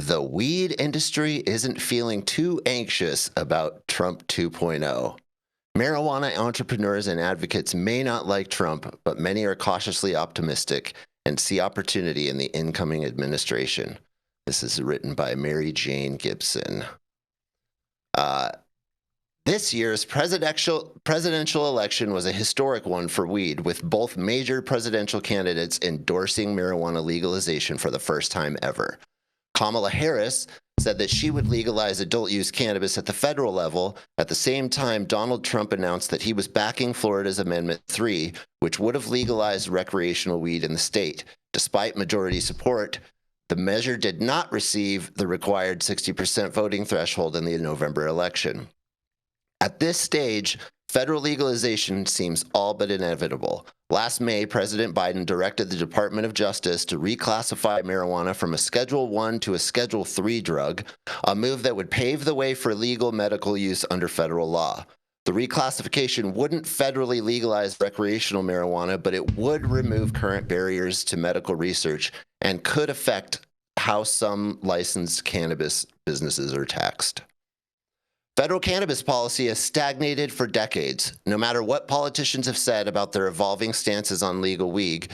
the weed industry isn't feeling too anxious about Trump 2.0. Marijuana entrepreneurs and advocates may not like Trump, but many are cautiously optimistic and see opportunity in the incoming administration. This is written by Mary Jane Gibson. This year's presidential election was a historic one for weed, with both major presidential candidates endorsing marijuana legalization for the first time ever. Kamala Harris said that she would legalize adult use cannabis at the federal level. At the same time, Donald Trump announced that he was backing Florida's Amendment 3, which would have legalized recreational weed in the state. Despite majority support, the measure did not receive the required 60% voting threshold in the November election. At this stage, federal legalization seems all but inevitable. Last May, President Biden directed the Department of Justice to reclassify marijuana from a Schedule I to a Schedule III drug, a move that would pave the way for legal medical use under federal law. The reclassification wouldn't federally legalize recreational marijuana, but it would remove current barriers to medical research and could affect how some licensed cannabis businesses are taxed. Federal cannabis policy has stagnated for decades. No matter what politicians have said about their evolving stances on legal weed,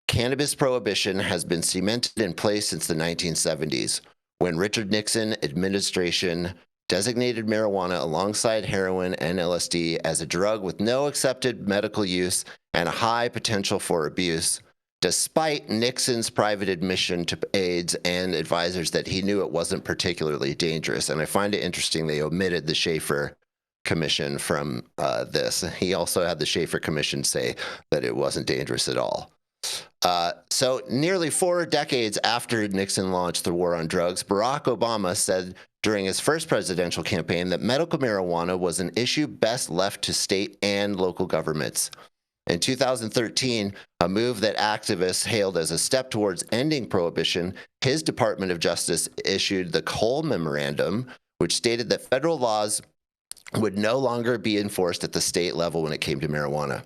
cannabis prohibition has been cemented in place since the 1970s, when Richard Nixon administration designated marijuana alongside heroin and LSD as a drug with no accepted medical use and a high potential for abuse, despite Nixon's private admission to aides and advisors that he knew it wasn't particularly dangerous. And I find it interesting they omitted the Schaefer Commission from this. He also had the Schaefer Commission say that it wasn't dangerous at all. So nearly 4 decades after Nixon launched the war on drugs, Barack Obama said during his first presidential campaign that medical marijuana was an issue best left to state and local governments. In 2013, a move that activists hailed as a step towards ending prohibition, his Department of Justice issued the Cole Memorandum, which stated that federal laws would no longer be enforced at the state level when it came to marijuana.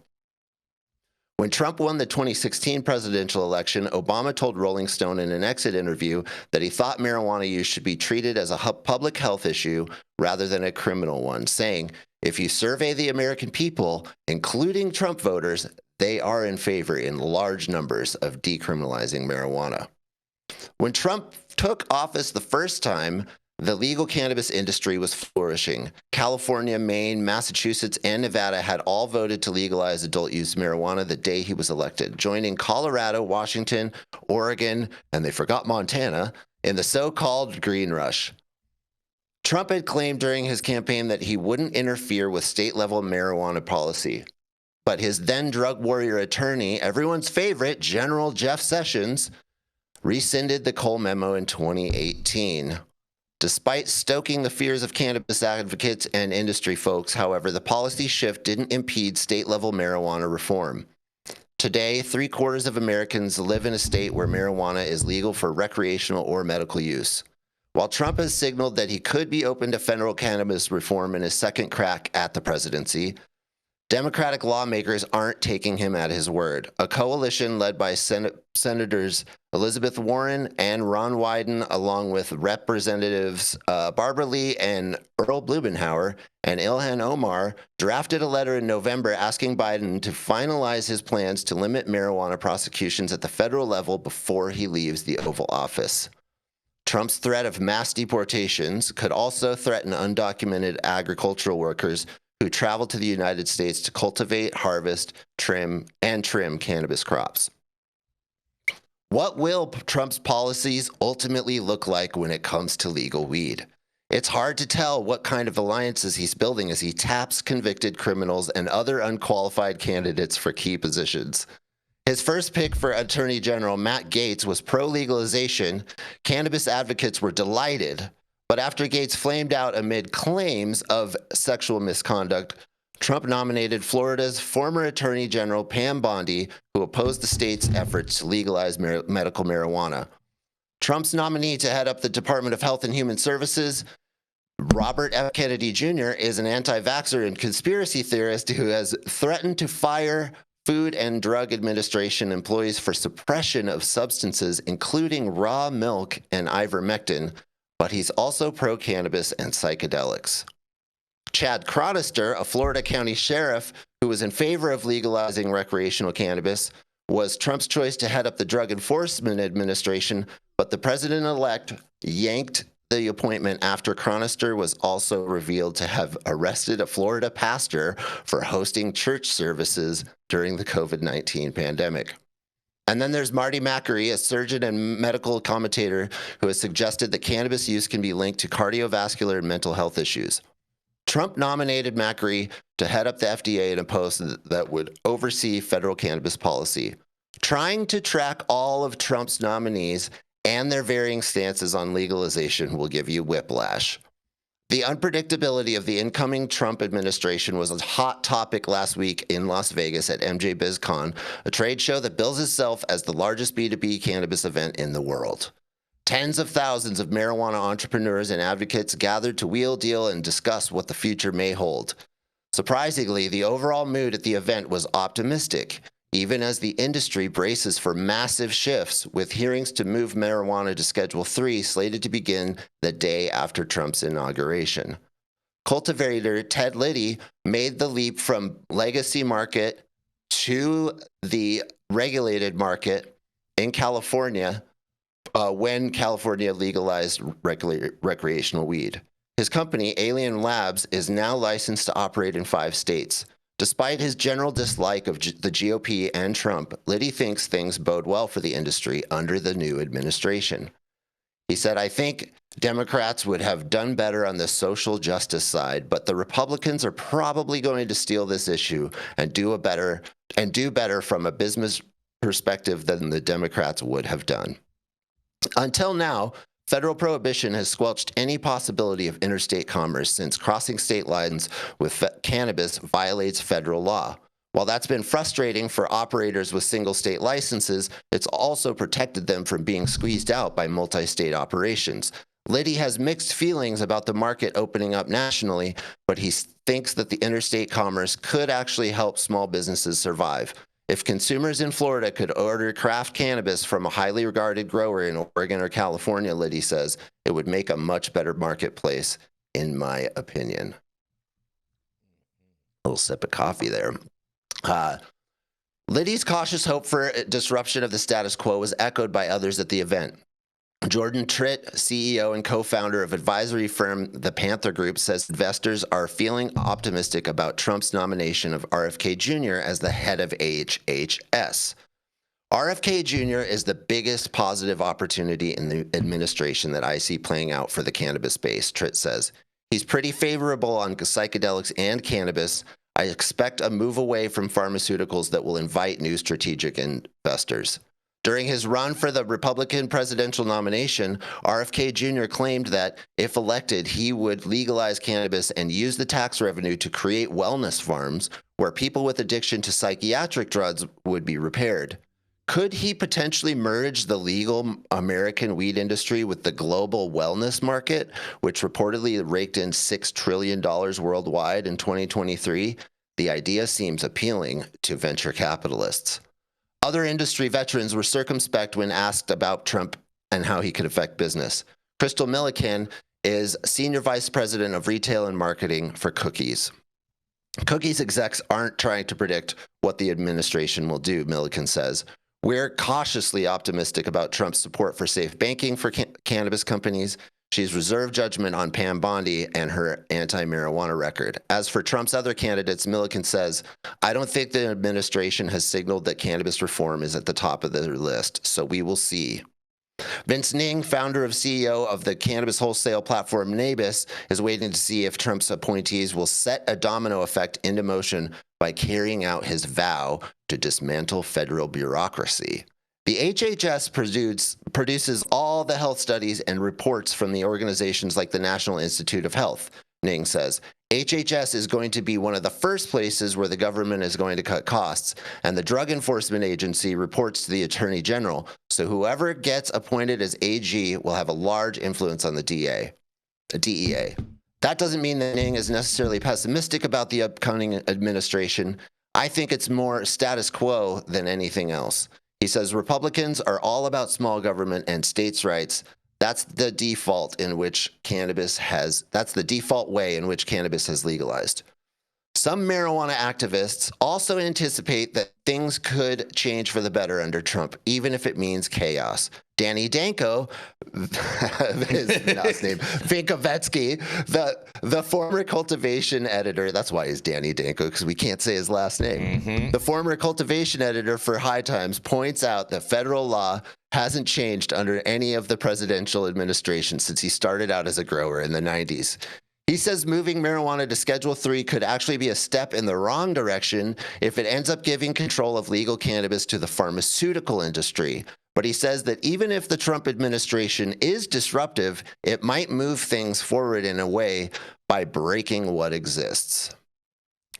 When Trump won the 2016 presidential election, Obama told Rolling Stone in an exit interview that he thought marijuana use should be treated as a public health issue rather than a criminal one, saying, "If you survey the American people, including Trump voters, they are in favor in large numbers of decriminalizing marijuana." When Trump took office the first time, the legal cannabis industry was flourishing. California, Maine, Massachusetts, and Nevada had all voted to legalize adult use marijuana the day he was elected, joining Colorado, Washington, Oregon, and they forgot Montana, in the so-called Green Rush. Trump had claimed during his campaign that he wouldn't interfere with state-level marijuana policy. But his then drug warrior attorney, everyone's favorite, General Jeff Sessions, rescinded the Cole memo in 2018. Despite stoking the fears of cannabis advocates and industry folks, however, the policy shift didn't impede state-level marijuana reform. Today, 3/4 of Americans live in a state where marijuana is legal for recreational or medical use. While Trump has signaled that he could be open to federal cannabis reform in his second crack at the presidency, Democratic lawmakers aren't taking him at his word. A coalition led by Senators Elizabeth Warren and Ron Wyden, along with Representatives Barbara Lee and Earl Blumenauer and Ilhan Omar, drafted a letter in November asking Biden to finalize his plans to limit marijuana prosecutions at the federal level before he leaves the Oval Office. Trump's threat of mass deportations could also threaten undocumented agricultural workers who travel to the United States to cultivate, harvest, trim cannabis crops. What will Trump's policies ultimately look like when it comes to legal weed? It's hard to tell what kind of alliances he's building as he taps convicted criminals and other unqualified candidates for key positions. His first pick for Attorney General, Matt Gaetz, was pro-legalization. Cannabis advocates were delighted. But after Gaetz flamed out amid claims of sexual misconduct, Trump nominated Florida's former Attorney General Pam Bondi, who opposed the state's efforts to legalize medical marijuana. Trump's nominee to head up the Department of Health and Human Services, Robert F. Kennedy Jr., is an anti-vaxxer and conspiracy theorist who has threatened to fire Food and Drug Administration employees for suppression of substances, including raw milk and ivermectin, but he's also pro-cannabis and psychedelics. Chad Chronister, a Florida county sheriff who was in favor of legalizing recreational cannabis, was Trump's choice to head up the Drug Enforcement Administration, but the president-elect yanked the appointment after Chronister was also revealed to have arrested a Florida pastor for hosting church services during the COVID-19 pandemic. And then there's Marty Makary, a surgeon and medical commentator who has suggested that cannabis use can be linked to cardiovascular and mental health issues. Trump nominated Makary to head up the FDA in a post that would oversee federal cannabis policy. Trying to track all of Trump's nominees and their varying stances on legalization will give you whiplash. The unpredictability of the incoming Trump administration was a hot topic last week in Las Vegas at MJ BizCon, a trade show that bills itself as the largest B2B cannabis event in the world. Tens of thousands of marijuana entrepreneurs and advocates gathered to wheel, deal, and discuss what the future may hold. Surprisingly, the overall mood at the event was optimistic, even as the industry braces for massive shifts, with hearings to move marijuana to Schedule III slated to begin the day after Trump's inauguration. Cultivator Ted Liddy made the leap from legacy market to the regulated market in California when California legalized recreational weed. His company, Alien Labs, is now licensed to operate in 5 states. Despite his general dislike of the GOP and Trump, Liddy thinks things bode well for the industry under the new administration. He said, "I think Democrats would have done better on the social justice side, but the Republicans are probably going to steal this issue and do better from a business perspective than the Democrats would have done." Until now, federal prohibition has squelched any possibility of interstate commerce since crossing state lines with cannabis violates federal law. While that's been frustrating for operators with single state licenses, it's also protected them from being squeezed out by multi-state operations. Liddy has mixed feelings about the market opening up nationally, but he thinks that the interstate commerce could actually help small businesses survive. If consumers in Florida could order craft cannabis from a highly regarded grower in Oregon or California, Liddy says, it would make a much better marketplace, in my opinion. A little sip of coffee there. Liddy's cautious hope for disruption of the status quo was echoed by others at the event. Jordan Tritt, CEO and co-founder of advisory firm The Panther Group, says investors are feeling optimistic about Trump's nomination of RFK Jr. as the head of HHS. RFK Jr. is the biggest positive opportunity in the administration that I see playing out for the cannabis space, Tritt says. He's pretty favorable on psychedelics and cannabis. I expect a move away from pharmaceuticals that will invite new strategic investors. During his run for the Republican presidential nomination, RFK Jr. claimed that, if elected, he would legalize cannabis and use the tax revenue to create wellness farms where people with addiction to psychiatric drugs would be repaired. Could he potentially merge the legal American weed industry with the global wellness market, which reportedly raked in $6 trillion worldwide in 2023? The idea seems appealing to venture capitalists. Other industry veterans were circumspect when asked about Trump and how he could affect business. Crystal Milliken is Senior Vice President of Retail and Marketing for Cookies. Cookies execs aren't trying to predict what the administration will do, Milliken says. We're cautiously optimistic about Trump's support for safe banking for cannabis companies. She's reserved judgment on Pam Bondi and her anti-marijuana record. As for Trump's other candidates, Milliken says, I don't think the administration has signaled that cannabis reform is at the top of their list, so we will see. Vince Ning, founder and CEO of the cannabis wholesale platform Cannabis, is waiting to see if Trump's appointees will set a domino effect into motion by carrying out his vow to dismantle federal bureaucracy. The HHS produces all the health studies and reports from the organizations like the National Institute of Health, Ning says. HHS is going to be one of the first places where the government is going to cut costs, and the Drug Enforcement Agency reports to the Attorney General, so whoever gets appointed as AG will have a large influence on the DEA. That doesn't mean that Ning is necessarily pessimistic about the upcoming administration. I think it's more status quo than anything else. He says Republicans are all about small government and states' rights. That's the default way in which cannabis has legalized. Some marijuana activists also anticipate that things could change for the better under Trump, even if it means chaos. Danny Danko, his last name, Vinkovetsky, the former cultivation editor, that's why he's Danny Danko, because we can't say his last name. Mm-hmm. The former cultivation editor for High Times points out that federal law hasn't changed under any of the presidential administrations since he started out as a grower in the 90s. He says moving marijuana to Schedule III could actually be a step in the wrong direction if it ends up giving control of legal cannabis to the pharmaceutical industry. But he says that even if the Trump administration is disruptive, it might move things forward in a way by breaking what exists.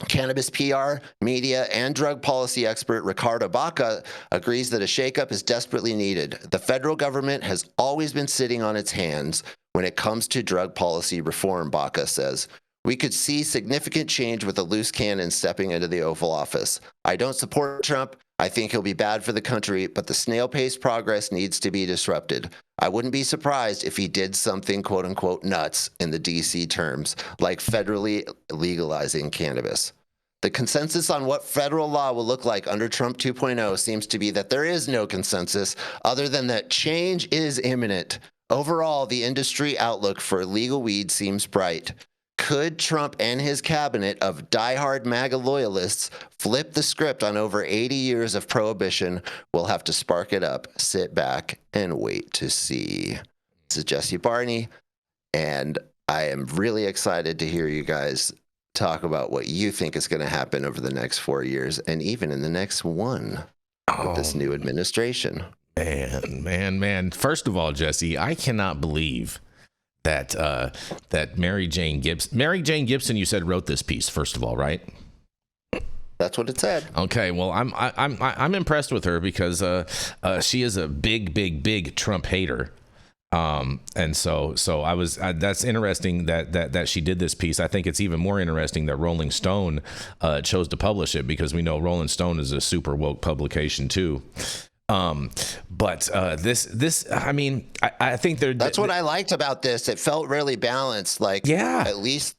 Cannabis PR, media, and drug policy expert Ricardo Baca agrees that a shakeup is desperately needed. The federal government has always been sitting on its hands when it comes to drug policy reform, Baca says. We could see significant change with a loose cannon stepping into the Oval Office. I don't support Trump. I think he'll be bad for the country, but the snail-paced progress needs to be disrupted. I wouldn't be surprised if he did something quote-unquote nuts in the DC terms, like federally legalizing cannabis. The consensus on what federal law will look like under Trump 2.0 seems to be that there is no consensus other than that change is imminent. Overall, the industry outlook for legal weed seems bright. Could Trump and his cabinet of diehard MAGA loyalists flip the script on over 80 years of prohibition? We'll have to spark it up. Sit back and wait to see. This is Jesse Barney, and I am really excited to hear you guys talk about what you think is going to happen over the next 4 years and even in the next one with this new administration. Man. First of all, Jesse, I cannot believe that Mary Jane Gibson, you said wrote this piece, first of all, right? That's what it said. Okay, well, I'm impressed with her because she is a big Trump hater. And so I was that's interesting that she did this piece. I think it's even more interesting that Rolling Stone chose to publish it because we know Rolling Stone is a super woke publication too. But this I mean I think that's what I liked about this. It felt really balanced. Like, yeah, at least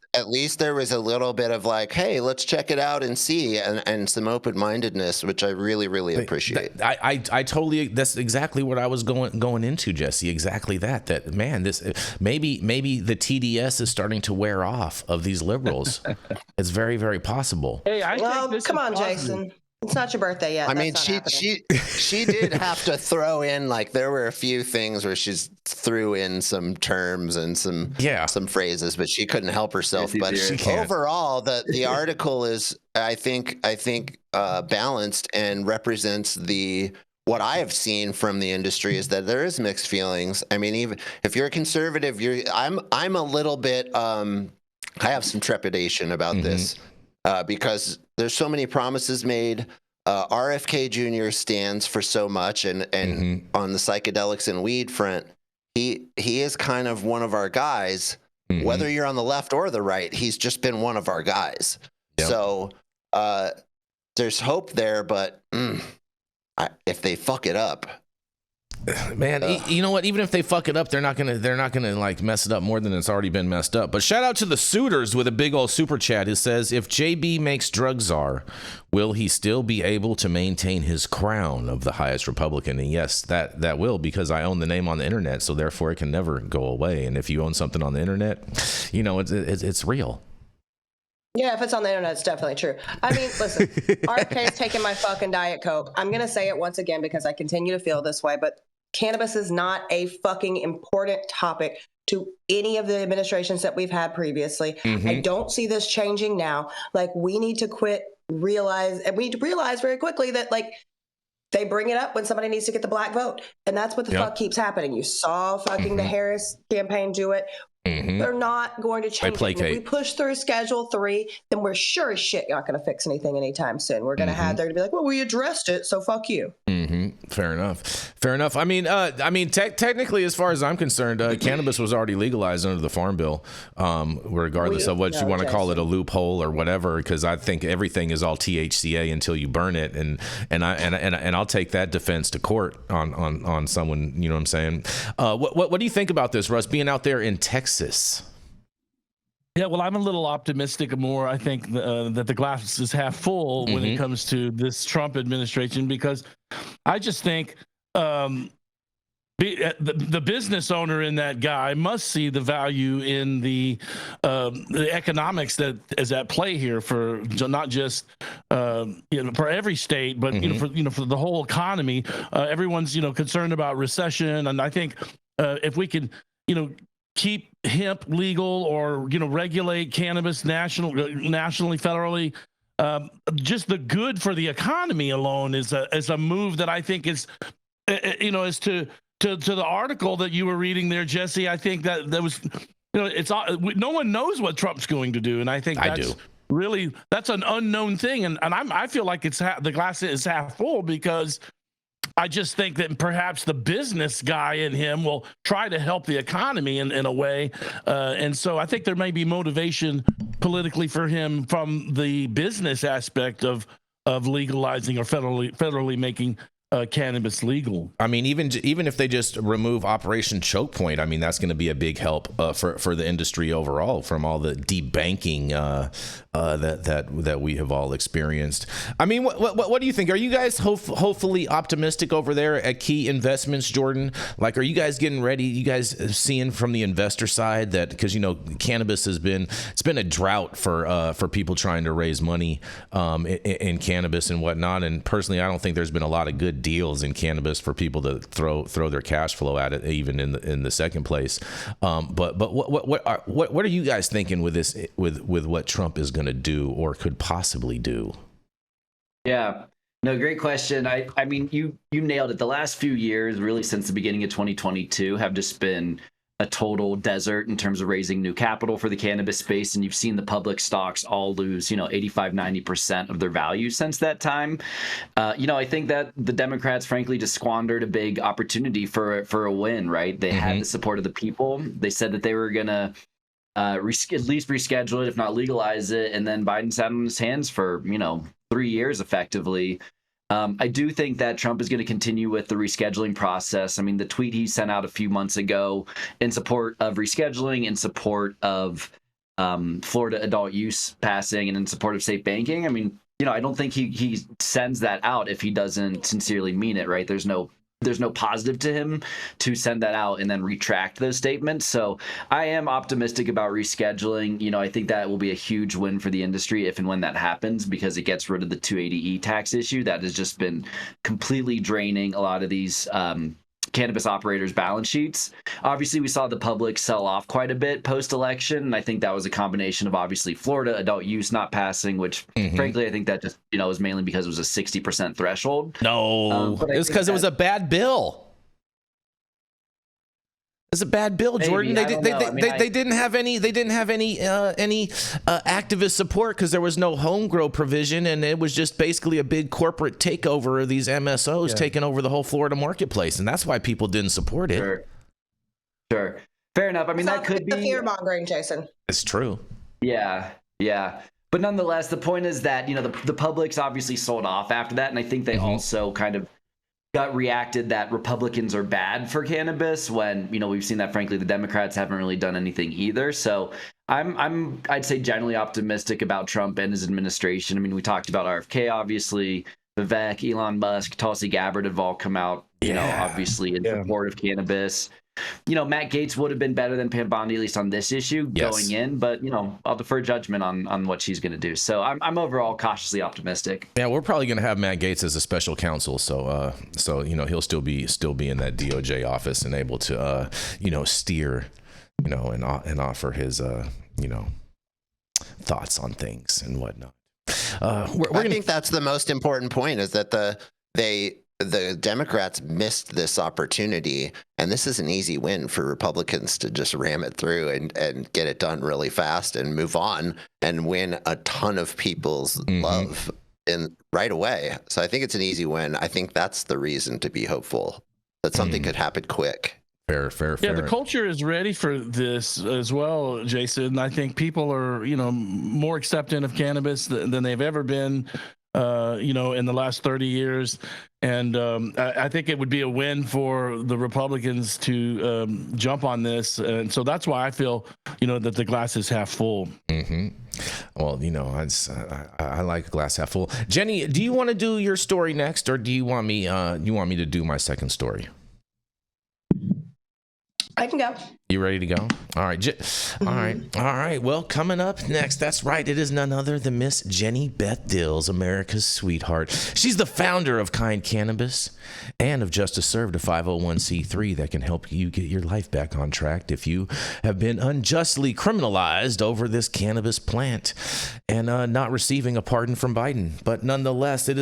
there was a little bit of like, hey, let's check it out and see, and some open-mindedness, which I really appreciate. I totally, that's exactly what I was going into, Jesse. Exactly that man, this maybe the TDS is starting to wear off of these liberals. It's very possible. Hey, come on, Jason. It's not your birthday yet. I mean, she did have to throw in, like, there were a few things where she threw in some terms and some phrases, but she couldn't help herself. But overall, the article is, I think, balanced and represents what I have seen from the industry is that there is mixed feelings. I mean, even if you're a conservative, I'm a little bit, I have some trepidation about this. Because there's so many promises made. RFK Jr. stands for so much, and on the psychedelics and weed front, he is kind of one of our guys. Whether you're on the left or the right, he's just been one of our guys. Yep. So there's hope there, but if they fuck it up, man, you know what? Even if they fuck it up, they're not gonna like mess it up more than it's already been messed up. But shout out to the Suitors with a big old super chat who says, if JB makes drug czar, will he still be able to maintain his crown of the highest Republican? And yes, that will, because I own the name on the internet, so therefore it can never go away. And if you own something on the internet, you know it's real. Yeah, if it's on the internet, it's definitely true. I mean, listen, RFK's taking my fucking Diet Coke. I'm going to say it once again because I continue to feel this way, but cannabis is not a fucking important topic to any of the administrations that we've had previously. I don't see this changing now. Like, we need to realize very quickly that, like, they bring it up when somebody needs to get the black vote. And that's what the fuck keeps happening. You saw fucking the Harris campaign do it. They're not going to change it. If we push through Schedule 3, then we're sure as shit not going to fix anything anytime soon. We're going to have there to be like, well, we addressed it, so fuck you. Fair enough. I mean, technically, as far as I'm concerned, cannabis was already legalized under the Farm Bill, regardless of what you want to call it, a loophole or whatever. Because I think everything is all THCA until you burn it, and I'll take that defense to court on someone. You know what I'm saying? What do you think about this, Russ? Being out there in Texas. Yeah, well, I'm a little optimistic more. I think that the glass is half full when it comes to this Trump administration, because I just think the business owner in that guy must see the value in the economics that is at play here for not just for every state, but for the whole economy. Everyone's concerned about recession, and I think if we can keep hemp legal or regulate cannabis nationally, federally, just the good for the economy alone is a move that I think is as to the article that you were reading there, Jesse. I think that was no one knows what Trump's going to do, and I think that's an unknown thing, and I feel like the glass is half full, because I just think that perhaps the business guy in him will try to help the economy in a way. And so I think there may be motivation politically for him from the business aspect of legalizing or federally making cannabis legal. I mean, even if they just remove Operation Choke Point, I mean, that's going to be a big help for the industry overall, from all the debanking that we have all experienced. I mean, what do you think? Are you guys hopefully optimistic over there at Key Investments, Jordan? Like, are you guys getting ready? You guys seeing from the investor side that, because cannabis it's been a drought for people trying to raise money in cannabis and whatnot. And personally, I don't think there's been a lot of good deals in cannabis for people to throw their cash flow at it, even in the second place. But what are you guys thinking with this, with what Trump is going to do or could possibly do? Yeah, no, great question. I mean, you nailed it. The last few years, really since the beginning of 2022, have just been a total desert in terms of raising new capital for the cannabis space. And you've seen the public stocks all lose, 85-90% of their value since that time. I think that the Democrats, frankly, just squandered a big opportunity for a win, right? They had the support of the people. They said that they were going to at least reschedule it, if not legalize it. And then Biden sat on his hands for, 3 years effectively. I do think that Trump is going to continue with the rescheduling process. I mean, the tweet he sent out a few months ago in support of rescheduling, in support of Florida adult use passing, and in support of safe banking. I mean, I don't think he sends that out if he doesn't sincerely mean it, right? There's no positive to him to send that out and then retract those statements. So I am optimistic about rescheduling. I think that will be a huge win for the industry if and when that happens, because it gets rid of the 280E tax issue that has just been completely draining a lot of these cannabis operators' balance sheets. Obviously, we saw the public sell off quite a bit post-election, and I think that was a combination of obviously Florida adult use not passing, which frankly I think that just was mainly because it was a 60% threshold. No, it was because it was a bad bill. It's a bad bill, Jordan. They didn't have any activist support because there was no home grow provision, and it was just basically a big corporate takeover of these MSOs taking over the whole Florida marketplace, and that's why people didn't support it. Sure. Fair enough. I mean, that could be the fear mongering, Jason. It's true. Yeah. But nonetheless, the point is that the public's obviously sold off after that, and I think they also kind of got reacted that Republicans are bad for cannabis when we've seen that frankly the Democrats haven't really done anything either. So I'd say generally optimistic about Trump and his administration. I mean, we talked about RFK, obviously, Vivek, Elon Musk, Tulsi Gabbard have all come out obviously in support of cannabis. Matt Gaetz would have been better than Pam Bondi, at least on this issue going in, but I'll defer judgment on what she's going to do. So I'm overall cautiously optimistic. Yeah, we're probably going to have Matt Gaetz as a special counsel, so he'll still be in that DOJ office and able to steer, and offer his thoughts on things and whatnot. I think that's the most important point, is that they the Democrats missed this opportunity, and this is an easy win for Republicans to just ram it through and get it done really fast and move on and win a ton of people's love in right away. So I think it's an easy win. I think that's the reason to be hopeful that something could happen quick. Fair. Yeah, the culture is ready for this as well, Jason. I think people are, more accepting of cannabis than they've ever been, in the last 30 years. And I think it would be a win for the Republicans to jump on this. And so that's why I feel, that the glass is half full. Mm-hmm. Well, I like glass half full. Jenny, do you want to do your story next, or do you want me to do my second story? I can go. You ready to go? All right. All right. Well, coming up next, that's right. It is none other than Miss Jenny Beth Dills, America's sweetheart. She's the founder of Kind Cannabis and of Justice Served, a 501c3 that can help you get your life back on track if you have been unjustly criminalized over this cannabis plant and not receiving a pardon from Biden. But nonetheless, it